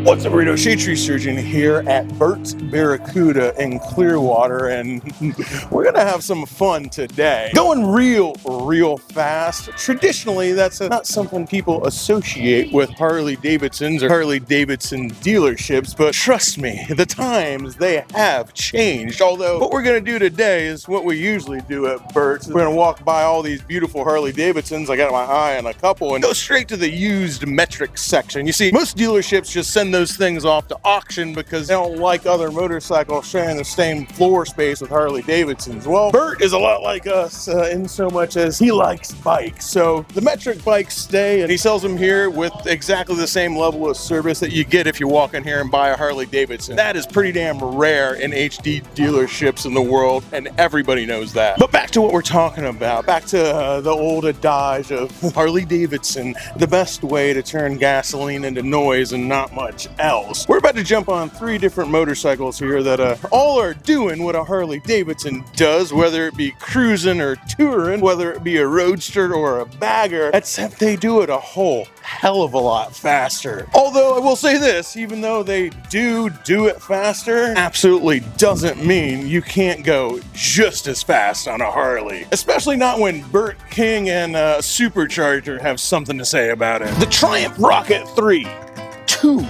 What's up, Burrito? Shade Tree Surgeon here at Bert's Barracuda in Clearwater, and we're gonna have some fun today. Going real fast. Traditionally, that's not something people associate with Harley Davidsons or Harley Davidson dealerships, but trust me, the times they have changed. Although, what we're gonna do today is what we usually do at Bert's. We're gonna walk by all these beautiful Harley Davidsons. I got my eye on a couple and go straight to the used metrics section. You see, most dealerships just send those things off to auction because they don't like other motorcycles sharing the same floor space with Harley Davidsons. Well, Bert is a lot like us in so much as he likes bikes. So the metric bikes stay, and he sells them here with exactly the same level of service that you get if you walk in here and buy a Harley Davidson. That is pretty damn rare in HD dealerships in the world, and everybody knows that. But back to what we're talking about, back to the old adage of Harley Davidson, the best way to turn gasoline into noise and not much else. We're about to jump on 3 different motorcycles here that all are doing what a Harley Davidson does, whether it be cruising or touring, whether it be a roadster or a bagger, except they do it a whole hell of a lot faster. Although I will say this, even though they do it faster, absolutely doesn't mean you can't go just as fast on a Harley. Especially not when Bert King and Supercharger have something to say about it. The Triumph Rocket 3 2.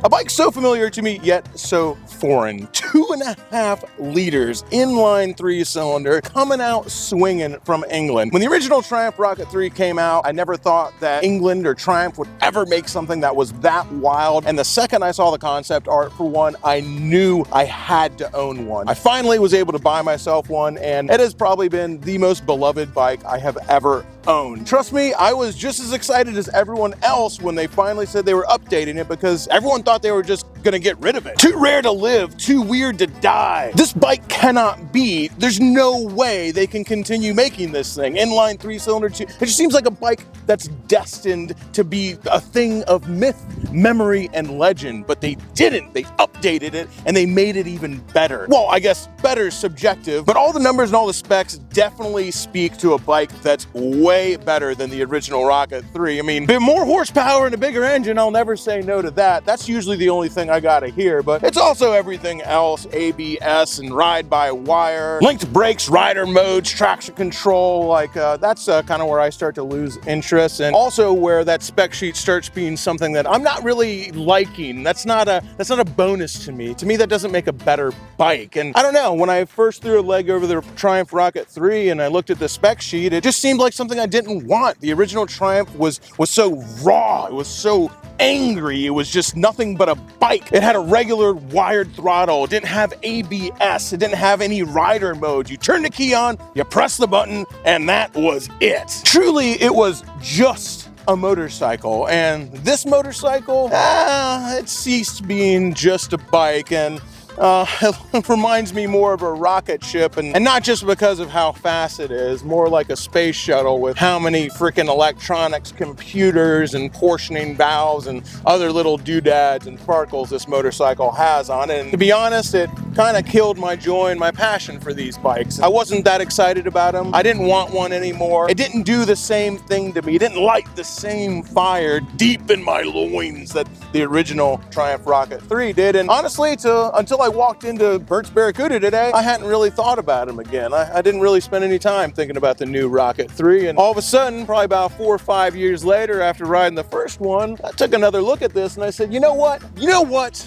A bike so familiar to me, yet so foreign. 2.5 liters, inline 3-cylinder, coming out swinging from England. When the original Triumph Rocket 3 came out, I never thought that England or Triumph would ever make something that was that wild. And the second I saw the concept art for one, I knew I had to own one. I finally was able to buy myself one, and it has probably been the most beloved bike I have ever owned. Trust me, I was just as excited as everyone else when they finally said they were updating it, because everyone thought they were just gonna get rid of it. Too rare to live, too weird to die. This bike cannot be, there's no way they can continue making this thing. Inline 3-cylinder, it just seems like a bike that's destined to be a thing of myth, memory, and legend, but they didn't. They updated it and they made it even better. Well, I guess better is subjective, but all the numbers and all the specs definitely speak to a bike that's way better than the original Rocket 3. I mean, more horsepower and a bigger engine, I'll never say no to that. That's usually the only thing I gotta hear, but it's also everything else: ABS and ride-by-wire, linked brakes, rider modes, traction control. Like that's kind of where I start to lose interest, and also where that spec sheet starts being something that I'm not really liking. That's not a bonus to me. To me, that doesn't make a better bike. And I don't know, when I first threw a leg over the Triumph Rocket 3 and I looked at the spec sheet, it just seemed like something I didn't want. The original Triumph was so raw, it was so angry, it was just nothing but a bike. It had a regular wired throttle, it didn't have ABS, it didn't have any rider mode. You turn the key on, you press the button, and that was it. Truly, it was just a motorcycle, and this motorcycle, it ceased being just a bike, and it reminds me more of a rocket ship, and not just because of how fast it is, more like a space shuttle with how many freaking electronics, computers, and portioning valves and other little doodads and sparkles this motorcycle has on it. And to be honest, it kind of killed my joy and my passion for these bikes. I wasn't that excited about them. I didn't want one anymore. It didn't do the same thing to me. It didn't light the same fire deep in my loins that the original Triumph Rocket 3 did. And honestly, until I walked into Bert's Barracuda today, I hadn't really thought about him again. I didn't really spend any time thinking about the new Rocket 3, and all of a sudden, probably about 4 or 5 years later, after riding the first one, I took another look at this and I said, you know what?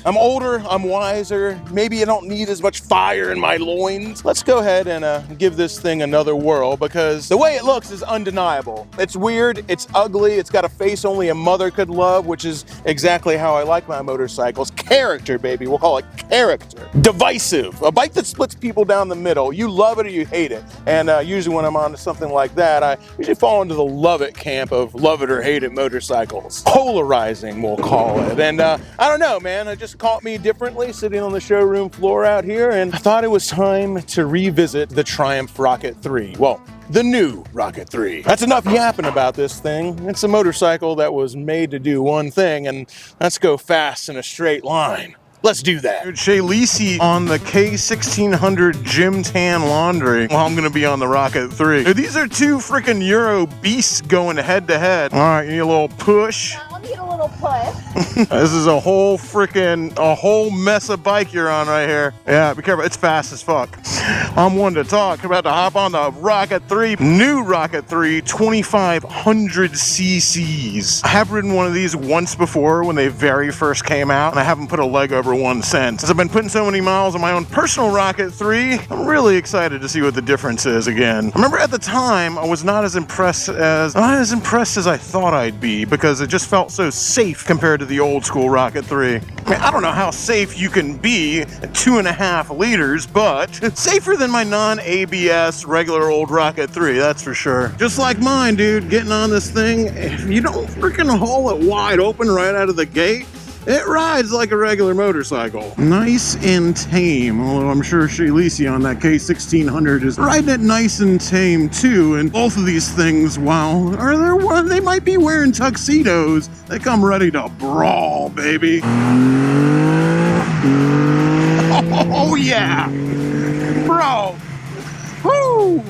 I'm older, I'm wiser, maybe I don't need as much fire in my loins. Let's go ahead and give this thing another whirl, because the way it looks is undeniable. It's weird, it's ugly, it's got a face only a mother could love, which is exactly how I like my motorcycles. Character, baby, we'll call it character. Divisive, a bike that splits people down the middle. You love it or you hate it. And usually when I'm on something like that, I usually fall into the love it camp of love it or hate it motorcycles. Polarizing, we'll call it. And I don't know, man, it just caught me differently sitting on the showroom floor out here, and I thought it was time to revisit the Triumph Rocket 3. Well, the new Rocket 3. That's enough yapping about this thing. It's a motorcycle that was made to do one thing, and that's go fast in a straight line. Let's do that. Shay Lisi on the K1600 Gym Tan Laundry. Well, I'm gonna be on the Rocket 3. Dude, these are two freaking Euro beasts going head to head. All right, you need a little push. Let me get a little little push. This is a whole mess of bike you're on right here. Yeah, be careful. It's fast as fuck. I'm one to talk. I'm about to hop on the Rocket 3, new Rocket 3 2500 cc's. I have ridden one of these once before when they very first came out, and I haven't put a leg over one since. As I've been putting so many miles on my own personal Rocket 3, I'm really excited to see what the difference is again. I remember at the time, I was not as impressed as I thought I'd be, because it just felt so safe compared to the old school Rocket 3. I mean, I don't know how safe you can be at 2.5 liters, but it's safer than my non-ABS regular old Rocket 3, that's for sure. Just like mine, dude, getting on this thing, if you don't freaking haul it wide open right out of the gate, it rides like a regular motorcycle. Nice and tame, although I'm sure Shayleesi on that K1600 is riding it nice and tame too, and both of these things, they might be wearing tuxedos. They come ready to brawl, baby. Oh yeah! Bro! Woo!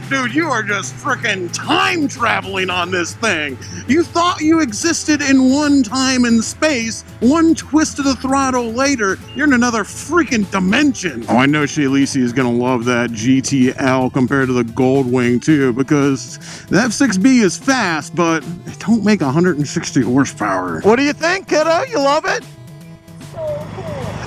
Dude, you are just freaking time traveling on this thing. You thought you existed in one time and space, one twist of the throttle later, you're in another freaking dimension. Oh, I know Shayleesi is gonna love that GTL compared to the Goldwing too, because the F6B is fast, but it don't make 160 horsepower. What do you think, kiddo? You love it?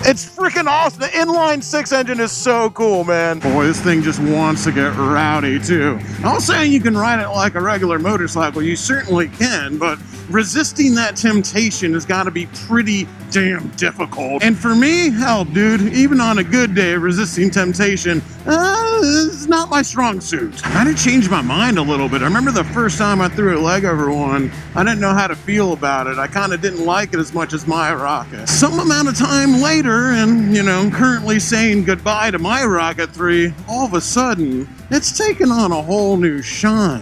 It's freaking awesome. The inline 6 engine is so cool, man. Boy, this thing just wants to get rowdy too. I'm not saying you can ride it like a regular motorcycle. You certainly can, but resisting that temptation has got to be pretty damn difficult. And for me, hell, dude, even on a good day, resisting temptation is not my strong suit. I had to change my mind a little bit. I remember the first time I threw a leg over one, I didn't know how to feel about it. I kind of didn't like it as much as my Rocket. Some amount of time later, and currently saying goodbye to my Rocket 3, all of a sudden, it's taken on a whole new shine.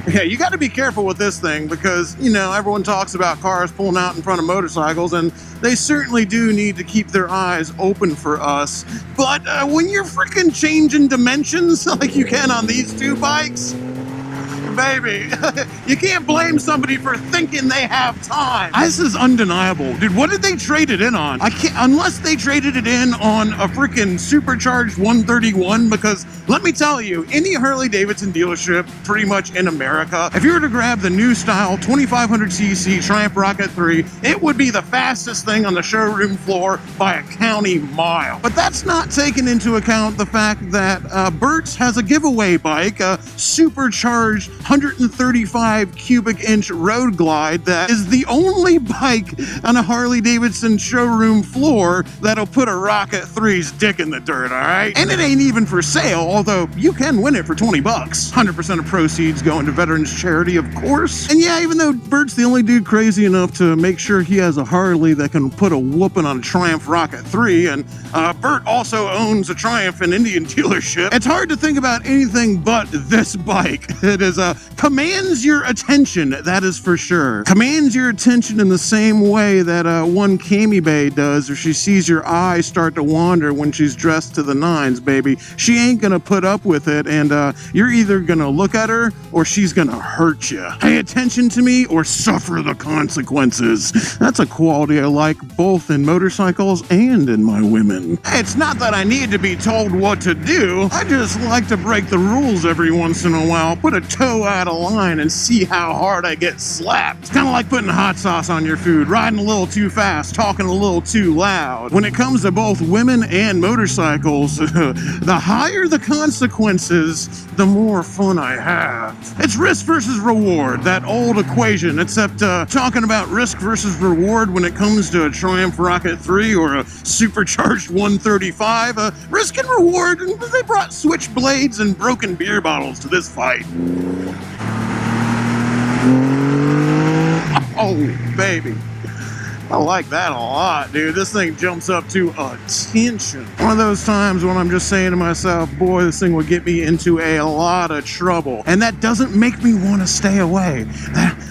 Yeah, you got to be careful with this thing because, everyone talks about cars pulling out in front of motorcycles, and they certainly do need to keep their eyes open for us. But when you're freaking changing dimensions like you can on these two bikes, baby, you can't blame somebody for thinking they have time. This is undeniable. Dude, what did they trade it in on? Unless they traded it in on a freaking Supercharged 131, because let me tell you, any Harley-Davidson dealership pretty much in America, if you were to grab the new style 2500cc Triumph Rocket 3, it would be the fastest thing on the showroom floor by a county mile. But that's not taking into account the fact that Bert has a giveaway bike, a Supercharged 135 cubic inch road glide that is the only bike on a Harley-Davidson showroom floor that'll put a Rocket 3's dick in the dirt, all right? And it ain't even for sale, although you can win it for 20 bucks. 100% of proceeds going to Veterans Charity, of course. And yeah, even though Bert's the only dude crazy enough to make sure he has a Harley that can put a whooping on a Triumph Rocket 3, and Bert also owns a Triumph and Indian dealership, it's hard to think about anything but this bike. It is commands your attention, that is for sure. Commands your attention in the same way that one Cami Bae does, or she sees your eyes start to wander when she's dressed to the nines, baby. She ain't gonna put up with it, and you're either gonna look at her or she's gonna hurt you. Pay attention to me or suffer the consequences. That's a quality I like both in motorcycles and in my women. It's not that I need to be told what to do, I just like to break the rules every once in a while, put a toe out of line and see how hard I get slapped. It's kind of like putting hot sauce on your food, riding a little too fast, talking a little too loud. When it comes to both women and motorcycles, the higher the consequences, the more fun I have. It's risk versus reward, that old equation, except talking about risk versus reward when it comes to a Triumph Rocket 3 or a Supercharged 135, risk and reward, and they brought switchblades and broken beer bottles to this fight. Oh, baby. I like that a lot, dude. This thing jumps up to attention. One of those times when I'm just saying to myself, boy, this thing would get me into a lot of trouble. And that doesn't make me want to stay away.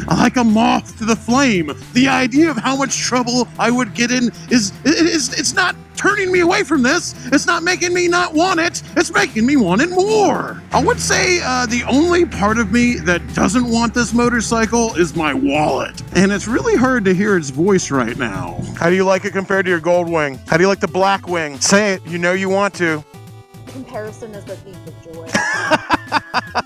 Like a moth to the flame. The idea of how much trouble I would get in it's not turning me away from this. It's not making me not want it. It's making me want it more. I would say the only part of me that doesn't want this motorcycle is my wallet. And it's really hard to hear its voice right now. How do you like it compared to your gold wing? How do you like the black wing? Say it, you know you want to. Comparison is the thief of joy.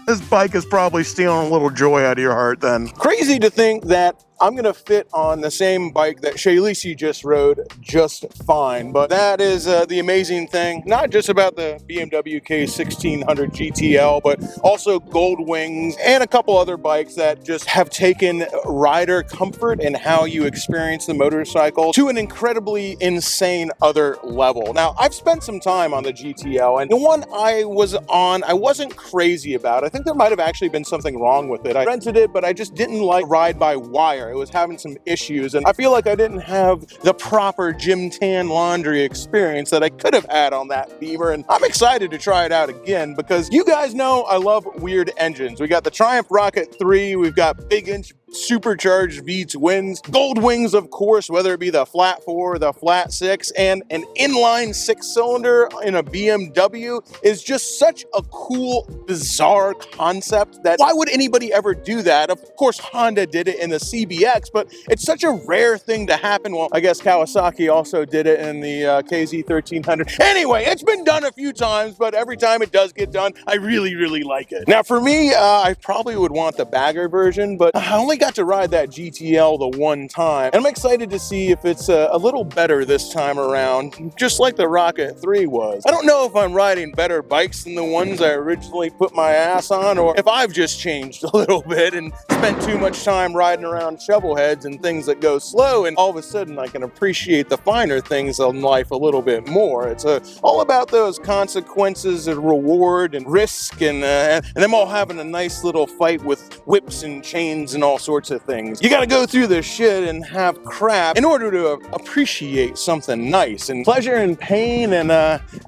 This bike is probably stealing a little joy out of your heart then. Crazy to think that I'm gonna fit on the same bike that Shaylisi just rode just fine, but that is the amazing thing, not just about the BMW K1600 GTL, but also Gold Wings and a couple other bikes that just have taken rider comfort and how you experience the motorcycle to an incredibly insane other level. Now, I've spent some time on the GTL, and the one I was on, I wasn't crazy about. I think there might have actually been something wrong with it. I rented it, but I just didn't like ride by wire. It was having some issues, and I feel like I didn't have the proper gym tan laundry experience that I could have had on that Beamer, and I'm excited to try it out again because you guys know I love weird engines. We got the Triumph Rocket 3, we've got big inch supercharged V-twins, Gold Wings, of course, whether it be the flat 4 or the flat 6, and an inline 6-cylinder in a BMW is just such a cool, bizarre concept that why would anybody ever do that? Of course, Honda did it in the CBX, but it's such a rare thing to happen. Well, I guess Kawasaki also did it in the KZ1300. Anyway, it's been done a few times, but every time it does get done, I really, really like it. Now, for me, I probably would want the bagger version, but I only got to ride that GTL the one time, and I'm excited to see if it's a little better this time around, just like the Rocket 3 was. I don't know if I'm riding better bikes than the ones I originally put my ass on, or if I've just changed a little bit and spent too much time riding around shovel heads and things that go slow, and all of a sudden I can appreciate the finer things in life a little bit more. It's all about those consequences and reward and risk, and them all having a nice little fight with whips and chains and all sorts of things. You gotta go through this shit and have crap in order to appreciate something nice, and pleasure and pain and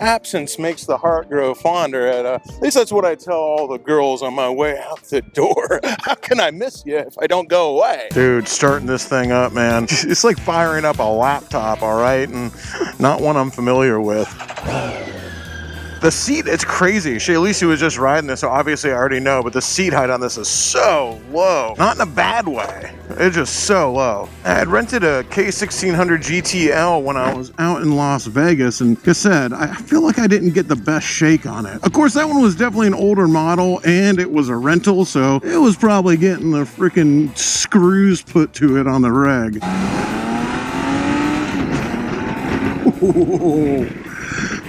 absence makes the heart grow fonder. At least that's what I tell all the girls on my way out the door. How can I miss you if I don't go away? Dude, starting this thing up, man. It's like firing up a laptop, all right? And not one I'm familiar with. The seat, it's crazy. Shaylisi was just riding this, so obviously I already know, but the seat height on this is so low. Not in a bad way. It's just so low. I had rented a K1600 GTL when I was out in Las Vegas, and like I said, I feel like I didn't get the best shake on it. Of course, that one was definitely an older model, and it was a rental, so it was probably getting the freaking screws put to it on the reg.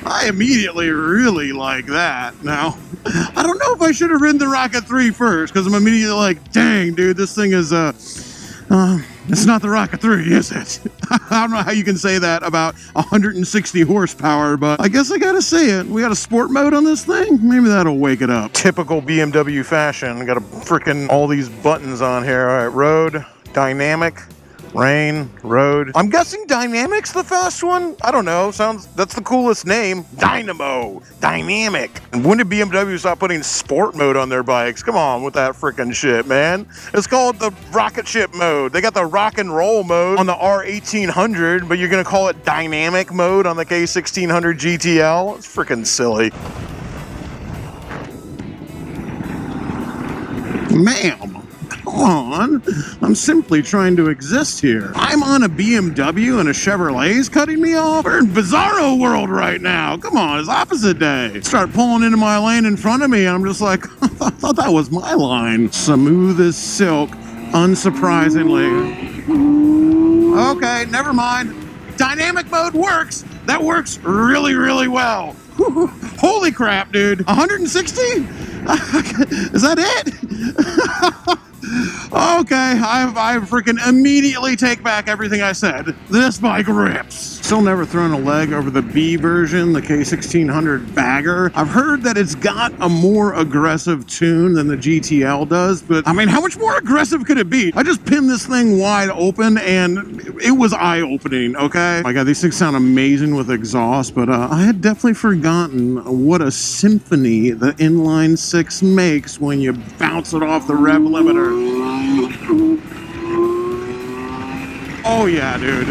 I immediately really like that. Now, I don't know if I should have ridden the Rocket 3 first, because I'm immediately like, dang, dude, this thing is, it's not the Rocket 3, is it? I don't know how you can say that about 160 horsepower, but I guess I gotta say it. We got a sport mode on this thing? Maybe that'll wake it up. Typical BMW fashion. Got a freaking all these buttons on here. All right, road, dynamic, rain, road. I'm guessing Dynamic's the fast one? I don't know. That's the coolest name. Dynamo. Dynamic. And when did BMW stop putting sport mode on their bikes? Come on with that freaking shit, man. It's called the rocket ship mode. They got the rock and roll mode on the R1800, but you're gonna call it dynamic mode on the K1600 GTL? It's freaking silly. Ma'am. Come on, I'm simply trying to exist here. I'm on a BMW and a Chevrolet's cutting me off. We're in Bizarro world right now. Come on, it's opposite day. Start pulling into my lane in front of me, and I'm just like, I thought that was my line. Smooth as silk, unsurprisingly. Okay, never mind. Dynamic mode works. That works really, really well. Holy crap, dude. 160? Is that it? Okay, I freaking immediately take back everything I said. This bike rips. Still never thrown a leg over the B version, the K1600 bagger. I've heard that it's got a more aggressive tune than the GTL does, but I mean, how much more aggressive could it be? I just pinned this thing wide open and it was eye-opening, okay? My God, these things sound amazing with exhaust, but I had definitely forgotten what a symphony the inline 6 makes when you bounce it off the rev limiter. Oh yeah, dude.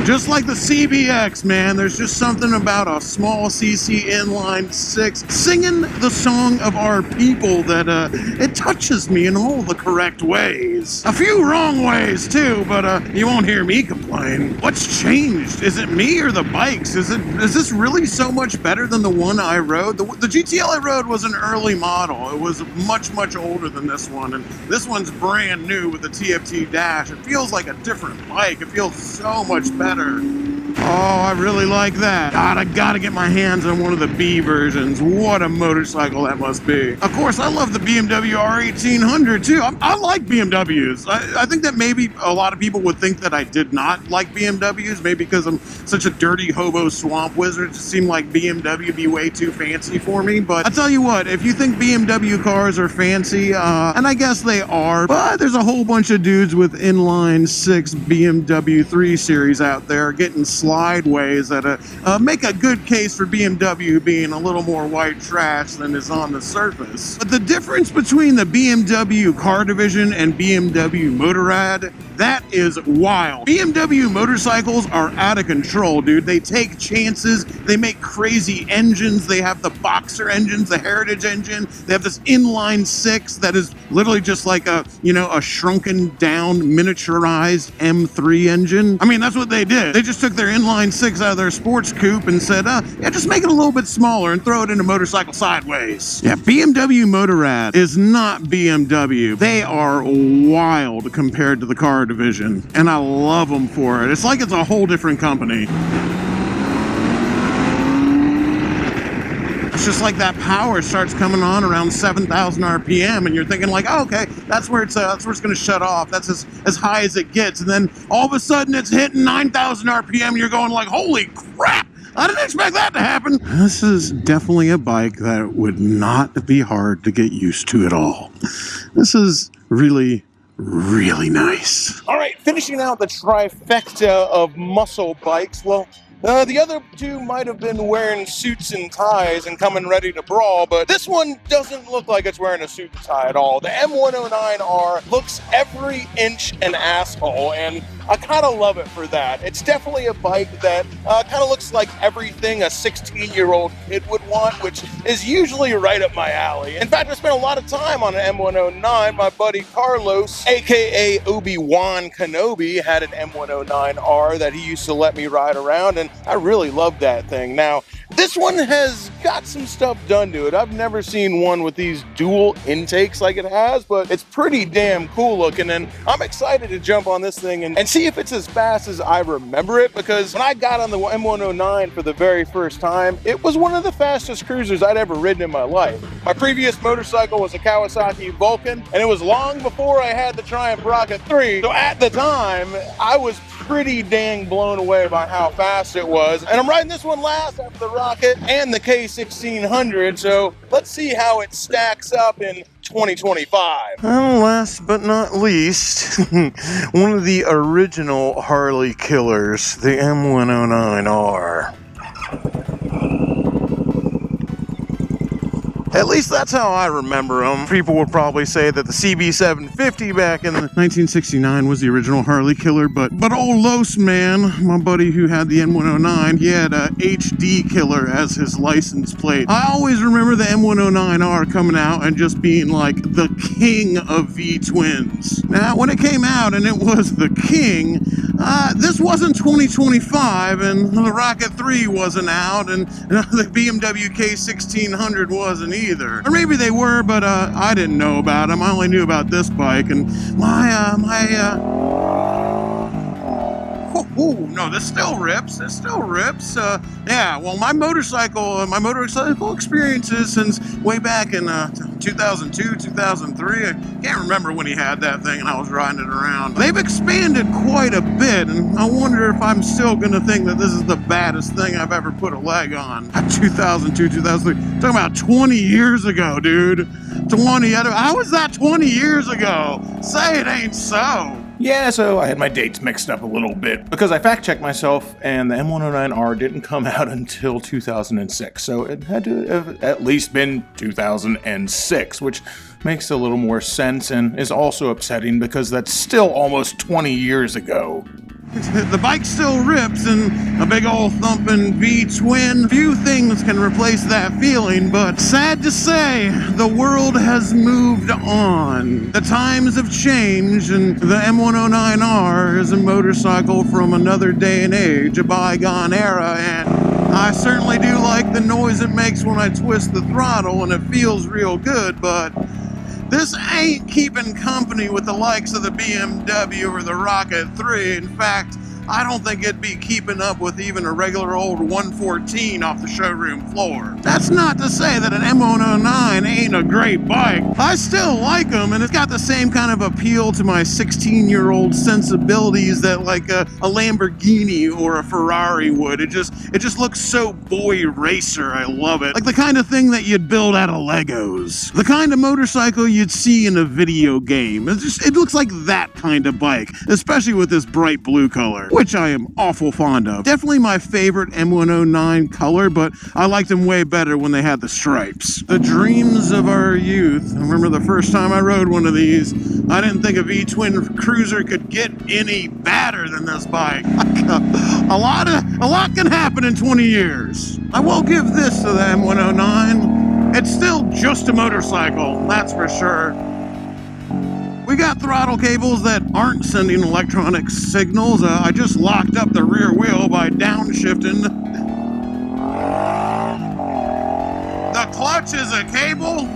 Just like the CBX, man, there's just something about a small CC inline six singing the song of our people that it touches me in all the correct ways. A few wrong ways too, but you won't hear me complain. What's changed? Is it me or the bikes? Is this really so much better than the one I rode? The GTL I rode was an early model. It was much, much older than this one, and this one's brand new with the TFT dash. It feels like a different bike. It feels so much better. Oh, I really like that. God, I gotta get my hands on one of the B versions. What a motorcycle that must be. Of course, I love the BMW R1800 too. I like BMWs. I think that maybe a lot of people would think that I did not like BMWs, maybe because I'm such a dirty hobo swamp wizard. It just seemed like BMW be way too fancy for me. But I tell you what, if you think BMW cars are fancy, and I guess they are, but there's a whole bunch of dudes with inline six BMW 3 Series out there getting slideways that make a good case for BMW being a little more white trash than is on the surface. But the difference between the BMW car division and BMW Motorrad, that is wild. BMW motorcycles are out of control, dude. They take chances. They make crazy engines. They have the Boxer engines, the Heritage engine. They have this inline six that is literally just like a shrunken down, miniaturized M3 engine. I mean, that's what they did. They just took their inline six out of their sports coupe and said, yeah, just make it a little bit smaller and throw it in a motorcycle sideways. Yeah, BMW Motorrad is not BMW. They are wild compared to the car division, and I love them for it. It's like it's a whole different company. It's just like that power starts coming on around 7,000 RPM, and you're thinking like, oh, okay, that's where it's going to shut off. That's as high as it gets, and then all of a sudden it's hitting 9,000 RPM, and you're going like, holy crap! I didn't expect that to happen. This is definitely a bike that would not be hard to get used to at all. This is really, really nice. All right, finishing out the trifecta of muscle bikes. Well, the other two might have been wearing suits and ties and coming ready to brawl, but this one doesn't look like it's wearing a suit and tie at all. The M109R looks every inch an asshole, and I kind of love it for that. It's definitely a bike that kind of looks like everything a 16-year-old kid would want, which is usually right up my alley. In fact, I spent a lot of time on an M109. My buddy Carlos, aka Obi-Wan Kenobi, had an M109R that he used to let me ride around, and I really loved that thing. Now, this one has got some stuff done to it. I've never seen one with these dual intakes like it has, but it's pretty damn cool looking, and I'm excited to jump on this thing and see if it's as fast as I remember it, because when I got on the M109 for the very first time, it was one of the fastest cruisers I'd ever ridden in my life. My previous motorcycle was a Kawasaki Vulcan, and it was long before I had the Triumph Rocket 3, so at the time, I was pretty dang blown away by how fast it was, and I'm riding this one last after the Rocket and the K1600, so let's see how it stacks up in 2025. Well, last but not least, one of the original Harley killers, the M109R. At least that's how I remember them. People would probably say that the CB750 back in 1969 was the original Harley killer, but old Los, man, my buddy who had the M109, he had a HD killer as his license plate. I always remember the M109R coming out and just being like the king of V-twins. Now, when it came out and it was the king, this wasn't 2025, and the Rocket 3 wasn't out, and the BMW K1600 wasn't either. Or maybe they were, but I didn't know about them. I only knew about this bike, and no, this still rips. It still rips. Yeah, well, my motorcycle experiences since way back in 2002, 2003. I can't remember when he had that thing and I was riding it around. They've expanded quite a bit, and I wonder if I'm still going to think that this is the baddest thing I've ever put a leg on. 2002, 2003. Talking about 20 years ago, dude. 20. How was that 20 years ago? Say it ain't so. Yeah, so I had my dates mixed up a little bit because I fact-checked myself, and the M109R didn't come out until 2006, so it had to have at least been 2006, which makes a little more sense and is also upsetting because that's still almost 20 years ago. The bike still rips, and a big old thumping V-twin. Few things can replace that feeling, but sad to say, the world has moved on. The times have changed, and the M109R is a motorcycle from another day and age, a bygone era, and I certainly do like the noise it makes when I twist the throttle, and it feels real good, but this ain't keeping company with the likes of the BMW or the Rocket 3. In fact, I don't think it'd be keeping up with even a regular old 114 off the showroom floor. That's not to say that an M109 ain't a great bike. I still like them, and it's got the same kind of appeal to my 16-year-old sensibilities that like a Lamborghini or a Ferrari would. It just looks so boy racer. I love it. Like the kind of thing that you'd build out of Legos. The kind of motorcycle you'd see in a video game. It looks like that kind of bike, especially with this bright blue color, which I am awful fond of. Definitely my favorite M109 color, but I liked them way better when they had the stripes. The dreams of our youth. I remember the first time I rode one of these, I didn't think a V-twin cruiser could get any badder than this bike. A lot can happen in 20 years. I will give this to the M109. It's still just a motorcycle, that's for sure. We got throttle cables that aren't sending electronic signals. I just locked up the rear wheel by downshifting. The clutch is a cable.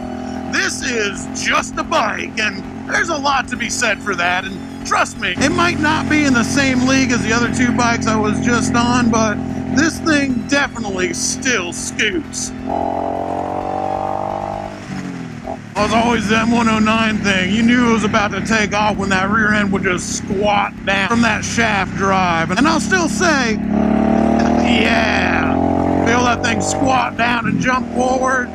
This is just a bike, and there's a lot to be said for that. And trust me, it might not be in the same league as the other two bikes I was just on, but this thing definitely still scoots. It was always the M109 thing. You knew it was about to take off when that rear end would just squat down from that shaft drive. And I'll still say, yeah, feel that thing squat down and jump forward.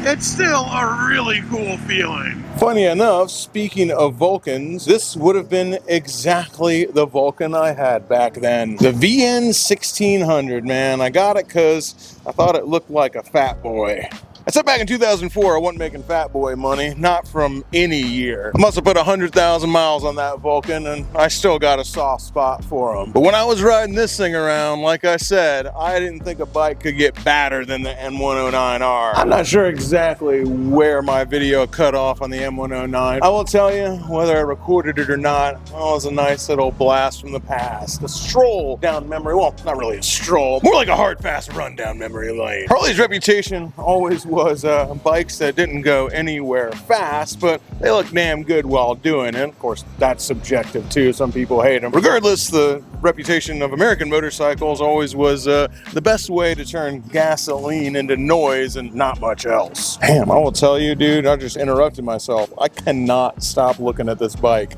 It's still a really cool feeling. Funny enough, speaking of Vulcans, this would have been exactly the Vulcan I had back then. The VN1600, man. I got it because I thought it looked like a fat boy. I said back in 2004 I wasn't making fat boy money, not from any year. I must have put 100,000 miles on that Vulcan, and I still got a soft spot for them. But when I was riding this thing around, like I said, I didn't think a bike could get badder than the M109R. I'm not sure exactly where my video cut off on the M109. I will tell you, whether I recorded it or not, well, it was a nice little blast from the past. A stroll down memory, well, not really a stroll, more like a hard, fast run down memory lane. Harley's reputation always was bikes that didn't go anywhere fast, but they look damn good while doing it. Of course, that's subjective too. Some people hate them. Regardless, the reputation of American motorcycles always was the best way to turn gasoline into noise and not much else. Damn, I will tell you, dude, I just interrupted myself. I cannot stop looking at this bike.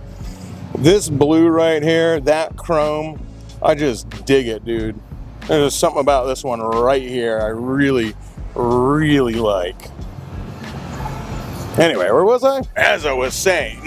This blue right here, that chrome, I just dig it, dude. There's something about this one right here I really like. Anyway, where was I? As I was saying,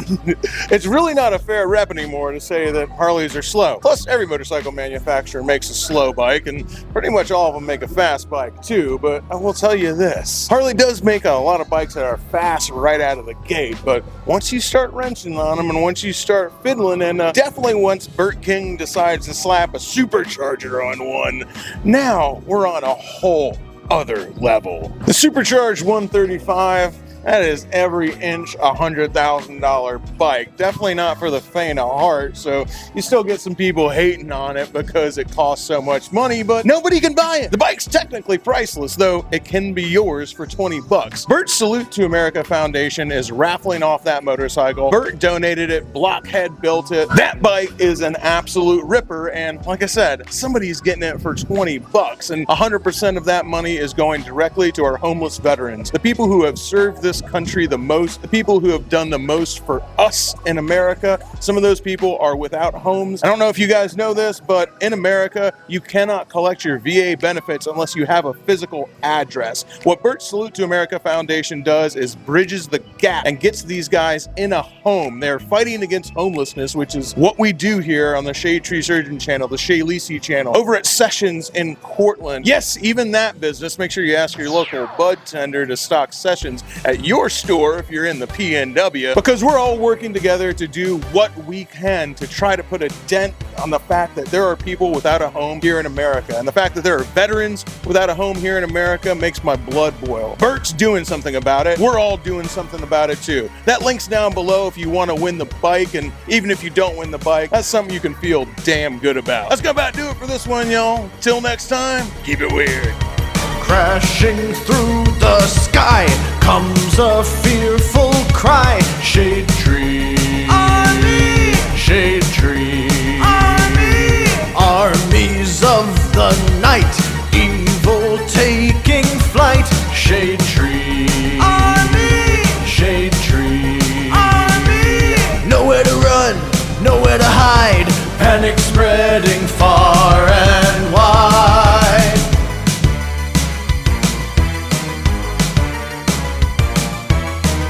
it's really not a fair rep anymore to say that Harleys are slow. Plus, every motorcycle manufacturer makes a slow bike, and pretty much all of them make a fast bike too, but I will tell you this. Harley does make a lot of bikes that are fast right out of the gate, but once you start wrenching on them and once you start fiddling, and definitely once Bert King decides to slap a supercharger on one, now we're on a whole other level. The Supercharged 135, that is every inch $100,000 bike. Definitely not for the faint of heart, so you still get some people hating on it because it costs so much money, but nobody can buy it. The bike's technically priceless, though it can be yours for 20 bucks. Bert's Salute to America Foundation is raffling off that motorcycle. Bert donated it, Blockhead built it. That bike is an absolute ripper, and like I said, somebody's getting it for 20 bucks, and 100% of that money is going directly to our homeless veterans, the people who have served this country the most, the people who have done the most for us in America. Some of those people are without homes. I don't know if you guys know this, but in America, you cannot collect your VA benefits unless you have a physical address. What Bert Salute to America Foundation does is bridges the gap and gets these guys in a home. They're fighting against homelessness, which is what we do here on the Shade Tree Surgeon channel, the Shay Lisi channel, over at Sessions in Cortland. Yes, even that business. Make sure you ask your local bud tender to stock Sessions at at your store if you're in the PNW, because we're all working together to do what we can to try to put a dent on the fact that there are people without a home here in America. And the fact that there are veterans without a home here in America makes my blood boil. Bert's doing something about it. We're all doing something about it too. That link's down below if you want to win the bike, and even if you don't win the bike, that's something you can feel damn good about. That's gonna about do it for this one, y'all. Till next time, keep it weird. Crashing through the sky comes a fearful cry. Shade tree, army. Shade tree, army. Armies of the night, evil taking flight. Shade tree, army. Shade tree, army. Nowhere to run, nowhere to hide. Panic spreading far and wide.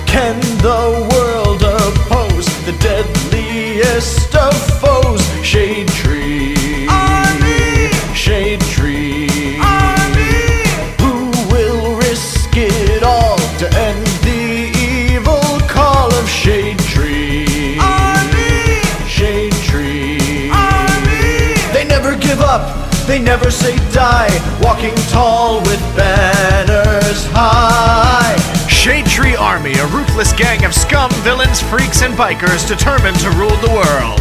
Can the world oppose the deadliest of foes? Shade tree, army. Shade tree, army. Who will risk it all to end the evil call of Shade tree, army. Shade tree, army. They never give up, they never say die, walking tall with banners high. Shade Tree Army, a ruthless gang of scum, villains, freaks, and bikers determined to rule the world.